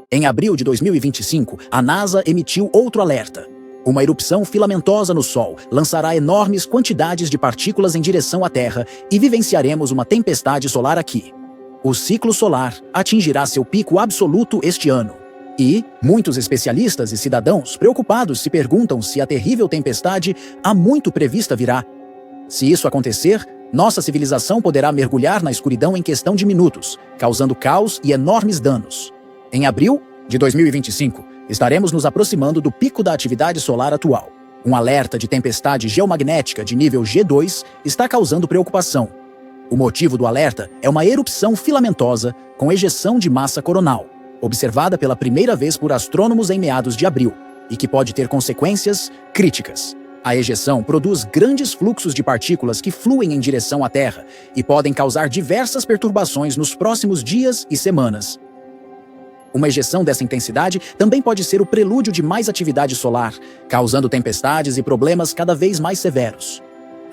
Em abril de 2025, a NASA emitiu outro alerta. Uma erupção filamentosa no Sol lançará enormes quantidades de partículas em direção à Terra e vivenciaremos uma tempestade solar aqui. O ciclo solar atingirá seu pico absoluto este ano. E muitos especialistas e cidadãos preocupados se perguntam se a terrível tempestade há muito prevista virá. Se isso acontecer, nossa civilização poderá mergulhar na escuridão em questão de minutos, causando caos e enormes danos. Em abril de 2025, estaremos nos aproximando do pico da atividade solar atual. Um alerta de tempestade geomagnética de nível G2 está causando preocupação. O motivo do alerta é uma erupção filamentosa com ejeção de massa coronal, observada pela primeira vez por astrônomos em meados de abril, e que pode ter consequências críticas. A ejeção produz grandes fluxos de partículas que fluem em direção à Terra e podem causar diversas perturbações nos próximos dias e semanas. Uma ejeção dessa intensidade também pode ser o prelúdio de mais atividade solar, causando tempestades e problemas cada vez mais severos.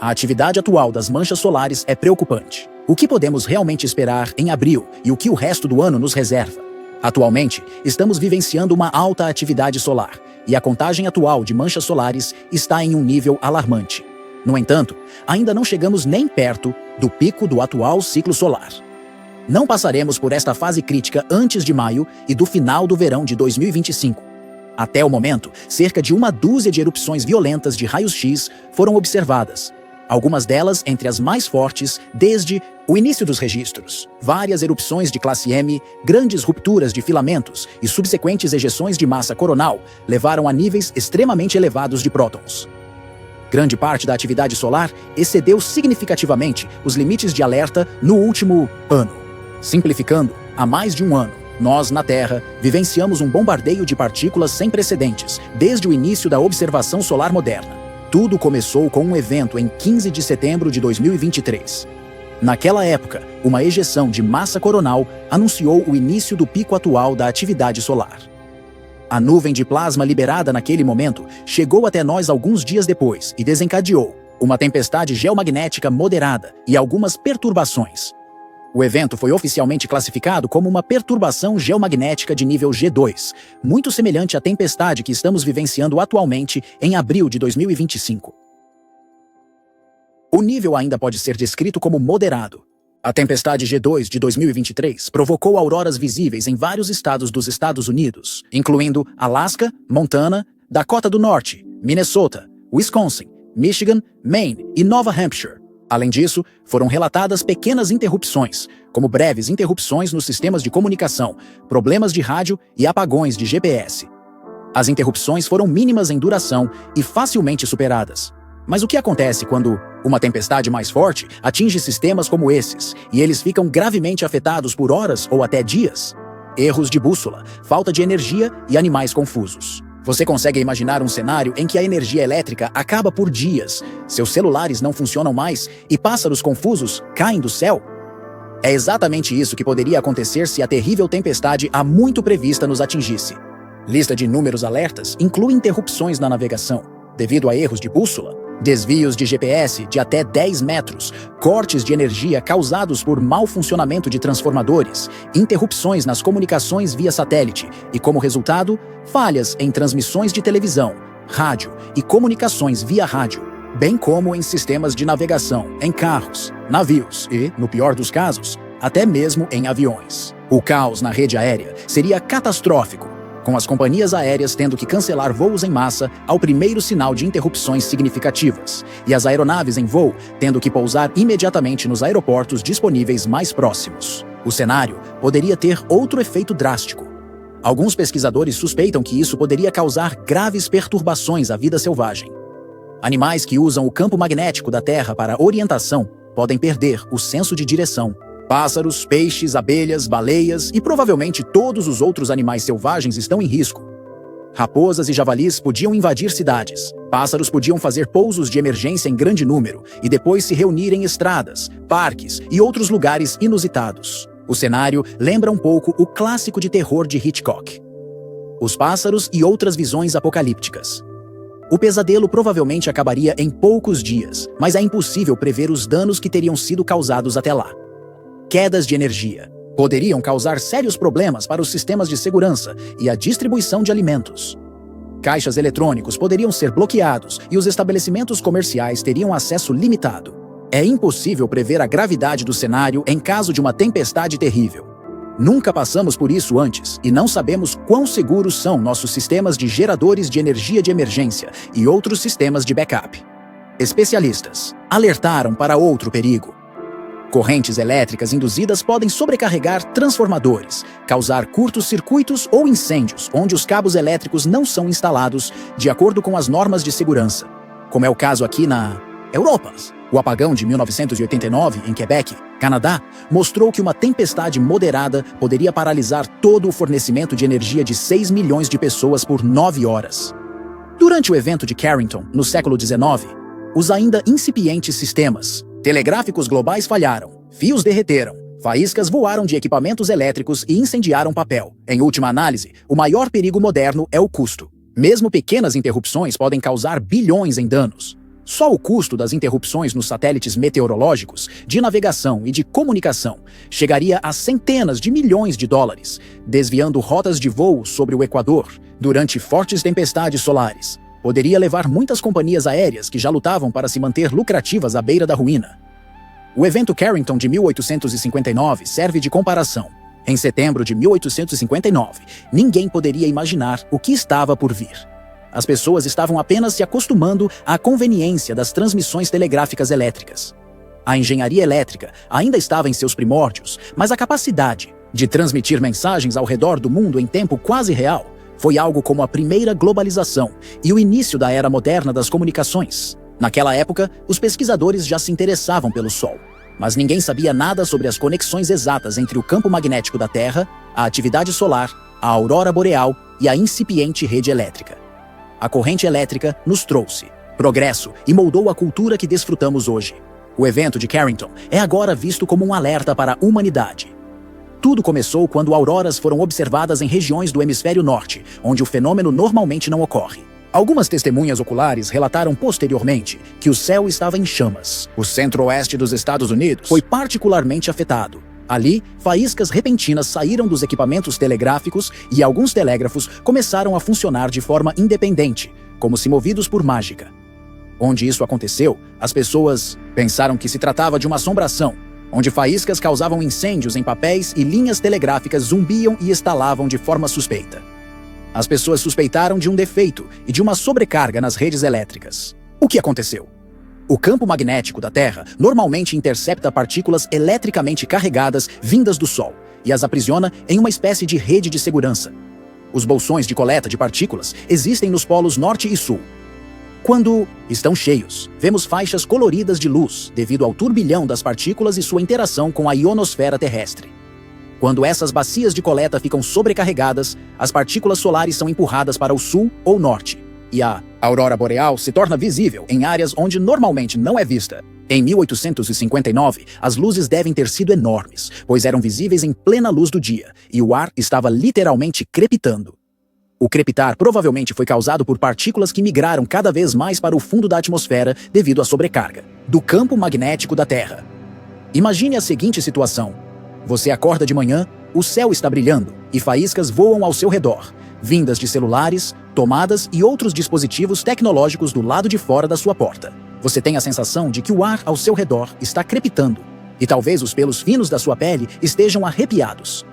A atividade atual das manchas solares é preocupante. O que podemos realmente esperar em abril e o que o resto do ano nos reserva? Atualmente, estamos vivenciando uma alta atividade solar, e a contagem atual de manchas solares está em um nível alarmante. No entanto, ainda não chegamos nem perto do pico do atual ciclo solar. Não passaremos por esta fase crítica antes de maio e do final do verão de 2025. Até o momento, cerca de uma dúzia de erupções violentas de raios-x foram observadas, algumas delas entre as mais fortes desde o início dos registros. Várias erupções de classe M, grandes rupturas de filamentos e subsequentes ejeções de massa coronal levaram a níveis extremamente elevados de prótons. Grande parte da atividade solar excedeu significativamente os limites de alerta no último ano. Simplificando, há mais de um ano, nós, na Terra, vivenciamos um bombardeio de partículas sem precedentes desde o início da observação solar moderna. Tudo começou com um evento em 15 de setembro de 2023. Naquela época, uma ejeção de massa coronal anunciou o início do pico atual da atividade solar. A nuvem de plasma liberada naquele momento chegou até nós alguns dias depois e desencadeou uma tempestade geomagnética moderada e algumas perturbações. O evento foi oficialmente classificado como uma perturbação geomagnética de nível G2, muito semelhante à tempestade que estamos vivenciando atualmente em abril de 2025. O nível ainda pode ser descrito como moderado. A tempestade G2 de 2023 provocou auroras visíveis em vários estados dos Estados Unidos, incluindo Alasca, Montana, Dakota do Norte, Minnesota, Wisconsin, Michigan, Maine e Nova Hampshire. Além disso, foram relatadas pequenas interrupções, como breves interrupções nos sistemas de comunicação, problemas de rádio e apagões de GPS. As interrupções foram mínimas em duração e facilmente superadas. Mas o que acontece quando uma tempestade mais forte atinge sistemas como esses e eles ficam gravemente afetados por horas ou até dias? Erros de bússola, falta de energia e animais confusos. Você consegue imaginar um cenário em que a energia elétrica acaba por dias, seus celulares não funcionam mais e pássaros confusos caem do céu? É exatamente isso que poderia acontecer se a terrível tempestade há muito prevista nos atingisse. Lista de inúmeros alertas inclui interrupções na navegação, devido a erros de bússola, desvios de GPS de até 10 metros, cortes de energia causados por mau funcionamento de transformadores, interrupções nas comunicações via satélite e, como resultado, falhas em transmissões de televisão, rádio e comunicações via rádio, bem como em sistemas de navegação, em carros, navios e, no pior dos casos, até mesmo em aviões. O caos na rede aérea seria catastrófico, com as companhias aéreas tendo que cancelar voos em massa ao primeiro sinal de interrupções significativas, e as aeronaves em voo tendo que pousar imediatamente nos aeroportos disponíveis mais próximos. O cenário poderia ter outro efeito drástico. Alguns pesquisadores suspeitam que isso poderia causar graves perturbações à vida selvagem. Animais que usam o campo magnético da Terra para orientação podem perder o senso de direção. Pássaros, peixes, abelhas, baleias e provavelmente todos os outros animais selvagens estão em risco. Raposas e javalis podiam invadir cidades. Pássaros podiam fazer pousos de emergência em grande número e depois se reunir em estradas, parques e outros lugares inusitados. O cenário lembra um pouco o clássico de terror de Hitchcock. Os pássaros e outras visões apocalípticas. O pesadelo provavelmente acabaria em poucos dias, mas é impossível prever os danos que teriam sido causados até lá. Quedas de energia. poderiam causar sérios problemas para os sistemas de segurança e a distribuição de alimentos. Caixas eletrônicos poderiam ser bloqueados e os estabelecimentos comerciais teriam acesso limitado. É impossível prever a gravidade do cenário em caso de uma tempestade terrível. Nunca passamos por isso antes e não sabemos quão seguros são nossos sistemas de geradores de energia de emergência e outros sistemas de backup. Especialistas alertaram para outro perigo. Correntes elétricas induzidas podem sobrecarregar transformadores, causar curtos-circuitos ou incêndios onde os cabos elétricos não são instalados de acordo com as normas de segurança, como é o caso aqui na Europa. O apagão de 1989, em Quebec, Canadá, mostrou que uma tempestade moderada poderia paralisar todo o fornecimento de energia de 6 milhões de pessoas por 9 horas. Durante o evento de Carrington, no século XIX, os ainda incipientes sistemas telegráficos globais falharam, fios derreteram, faíscas voaram de equipamentos elétricos e incendiaram papel. Em última análise, o maior perigo moderno é o custo. Mesmo pequenas interrupções podem causar bilhões em danos. Só o custo das interrupções nos satélites meteorológicos, de navegação e de comunicação chegaria a centenas de milhões de dólares, desviando rotas de voo sobre o Equador durante fortes tempestades solares. Poderia levar muitas companhias aéreas que já lutavam para se manter lucrativas à beira da ruína. O evento Carrington de 1859 serve de comparação. Em setembro de 1859, ninguém poderia imaginar o que estava por vir. As pessoas estavam apenas se acostumando à conveniência das transmissões telegráficas elétricas. A engenharia elétrica ainda estava em seus primórdios, mas a capacidade de transmitir mensagens ao redor do mundo em tempo quase real foi algo como a primeira globalização e o início da era moderna das comunicações. Naquela época, os pesquisadores já se interessavam pelo Sol, mas ninguém sabia nada sobre as conexões exatas entre o campo magnético da Terra, a atividade solar, a aurora boreal e a incipiente rede elétrica. A corrente elétrica nos trouxe progresso e moldou a cultura que desfrutamos hoje. O evento de Carrington é agora visto como um alerta para a humanidade. Tudo começou quando auroras foram observadas em regiões do hemisfério norte, onde o fenômeno normalmente não ocorre. Algumas testemunhas oculares relataram posteriormente que o céu estava em chamas. O centro-oeste dos Estados Unidos foi particularmente afetado. Ali, faíscas repentinas saíram dos equipamentos telegráficos e alguns telégrafos começaram a funcionar de forma independente, como se movidos por mágica. Onde isso aconteceu, as pessoas pensaram que se tratava de uma assombração, onde faíscas causavam incêndios em papéis e linhas telegráficas zumbiam e estalavam de forma suspeita. As pessoas suspeitaram de um defeito e de uma sobrecarga nas redes elétricas. O que aconteceu? O campo magnético da Terra normalmente intercepta partículas eletricamente carregadas vindas do Sol e as aprisiona em uma espécie de rede de segurança. Os bolsões de coleta de partículas existem nos polos norte e sul. Quando estão cheios, vemos faixas coloridas de luz devido ao turbilhão das partículas e sua interação com a ionosfera terrestre. Quando essas bacias de coleta ficam sobrecarregadas, as partículas solares são empurradas para o sul ou norte, e a aurora boreal se torna visível em áreas onde normalmente não é vista. Em 1859, as luzes devem ter sido enormes, pois eram visíveis em plena luz do dia, e o ar estava literalmente crepitando. O crepitar provavelmente foi causado por partículas que migraram cada vez mais para o fundo da atmosfera devido à sobrecarga do campo magnético da Terra. Imagine a seguinte situação. Você acorda de manhã, o céu está brilhando e faíscas voam ao seu redor, vindas de celulares, tomadas e outros dispositivos tecnológicos do lado de fora da sua porta. Você tem a sensação de que o ar ao seu redor está crepitando e talvez os pelos finos da sua pele estejam arrepiados.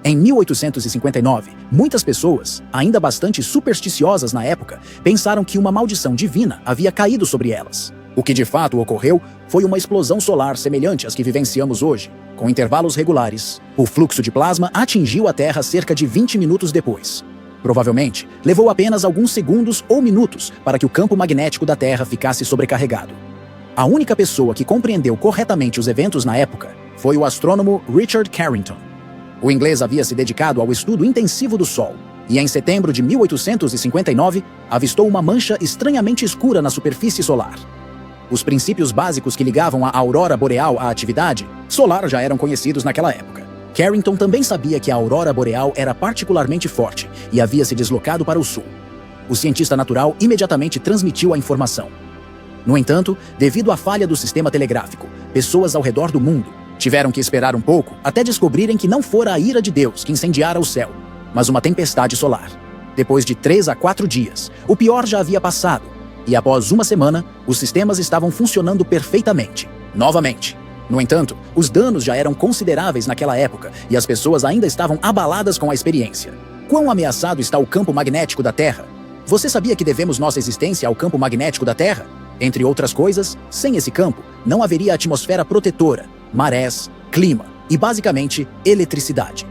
Em 1859, muitas pessoas, ainda bastante supersticiosas na época, pensaram que uma maldição divina havia caído sobre elas. O que de fato ocorreu foi uma explosão solar semelhante às que vivenciamos hoje, com intervalos regulares. O fluxo de plasma atingiu a Terra cerca de 20 minutos depois. Provavelmente, levou apenas alguns segundos ou minutos para que o campo magnético da Terra ficasse sobrecarregado. A única pessoa que compreendeu corretamente os eventos na época foi o astrônomo Richard Carrington. O inglês havia se dedicado ao estudo intensivo do Sol, e em setembro de 1859, avistou uma mancha estranhamente escura na superfície solar. Os princípios básicos que ligavam a aurora boreal à atividade solar já eram conhecidos naquela época. Carrington também sabia que a aurora boreal era particularmente forte e havia se deslocado para o sul. O cientista natural imediatamente transmitiu a informação. No entanto, devido à falha do sistema telegráfico, pessoas ao redor do mundo, Tiveram que esperar um pouco até descobrirem que não fora a ira de Deus que incendiara o céu, mas uma tempestade solar. Depois de 3 a 4 dias, o pior já havia passado, e após uma semana, os sistemas estavam funcionando perfeitamente, novamente. No entanto, os danos já eram consideráveis naquela época e as pessoas ainda estavam abaladas com a experiência. Quão ameaçado está o campo magnético da Terra? Você sabia que devemos nossa existência ao campo magnético da Terra? Entre outras coisas, sem esse campo, não haveria atmosfera protetora, marés, clima e, basicamente, eletricidade.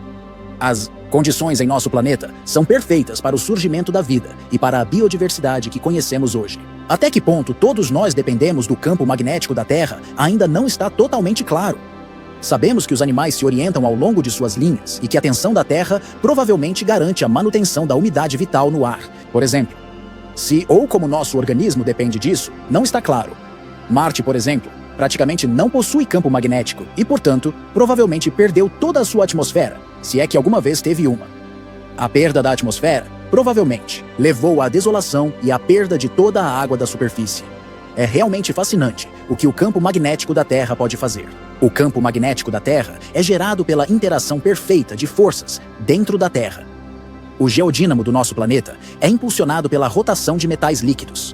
As condições em nosso planeta são perfeitas para o surgimento da vida e para a biodiversidade que conhecemos hoje. Até que ponto todos nós dependemos do campo magnético da Terra ainda não está totalmente claro. Sabemos que os animais se orientam ao longo de suas linhas e que a tensão da Terra provavelmente garante a manutenção da umidade vital no ar. Por exemplo, se ou como nosso organismo depende disso, não está claro. Marte, por exemplo, praticamente não possui campo magnético e, portanto, provavelmente perdeu toda a sua atmosfera, se é que alguma vez teve uma. A perda da atmosfera, provavelmente, levou à desolação e à perda de toda a água da superfície. É realmente fascinante o que o campo magnético da Terra pode fazer. O campo magnético da Terra é gerado pela interação perfeita de forças dentro da Terra. O geodínamo do nosso planeta é impulsionado pela rotação de metais líquidos.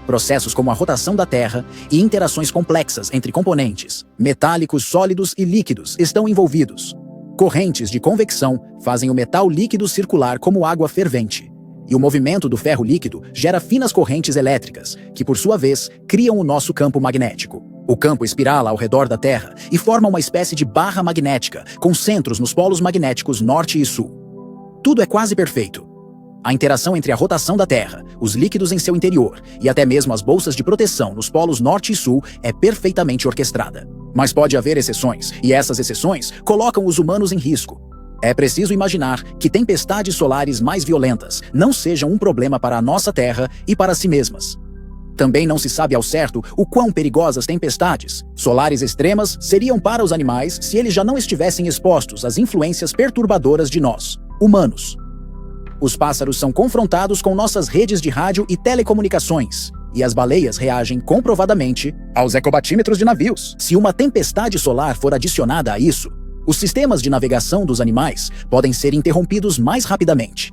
Processos como a rotação da Terra e interações complexas entre componentes, metálicos, sólidos e líquidos estão envolvidos. Correntes de convecção fazem o metal líquido circular como água fervente. E o movimento do ferro líquido gera finas correntes elétricas, que por sua vez criam o nosso campo magnético. O campo espirala ao redor da Terra e forma uma espécie de barra magnética, com centros nos polos magnéticos norte e sul. Tudo é quase perfeito. A interação entre a rotação da Terra, os líquidos em seu interior e até mesmo as bolsas de proteção nos polos norte e sul é perfeitamente orquestrada. Mas pode haver exceções, e essas exceções colocam os humanos em risco. É preciso imaginar que tempestades solares mais violentas não sejam um problema para a nossa Terra e para si mesmas. Também não se sabe ao certo o quão perigosas tempestades solares extremas seriam para os animais se eles já não estivessem expostos às influências perturbadoras de nós, humanos. Os pássaros são confrontados com nossas redes de rádio e telecomunicações, e as baleias reagem comprovadamente aos ecobatímetros de navios. Se uma tempestade solar for adicionada a isso, os sistemas de navegação dos animais podem ser interrompidos mais rapidamente.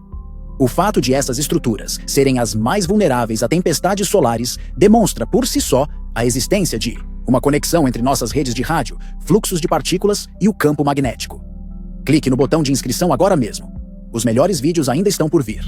O fato de essas estruturas serem as mais vulneráveis a tempestades solares demonstra por si só a existência de uma conexão entre nossas redes de rádio, fluxos de partículas e o campo magnético. Clique no botão de inscrição agora mesmo. Os melhores vídeos ainda estão por vir.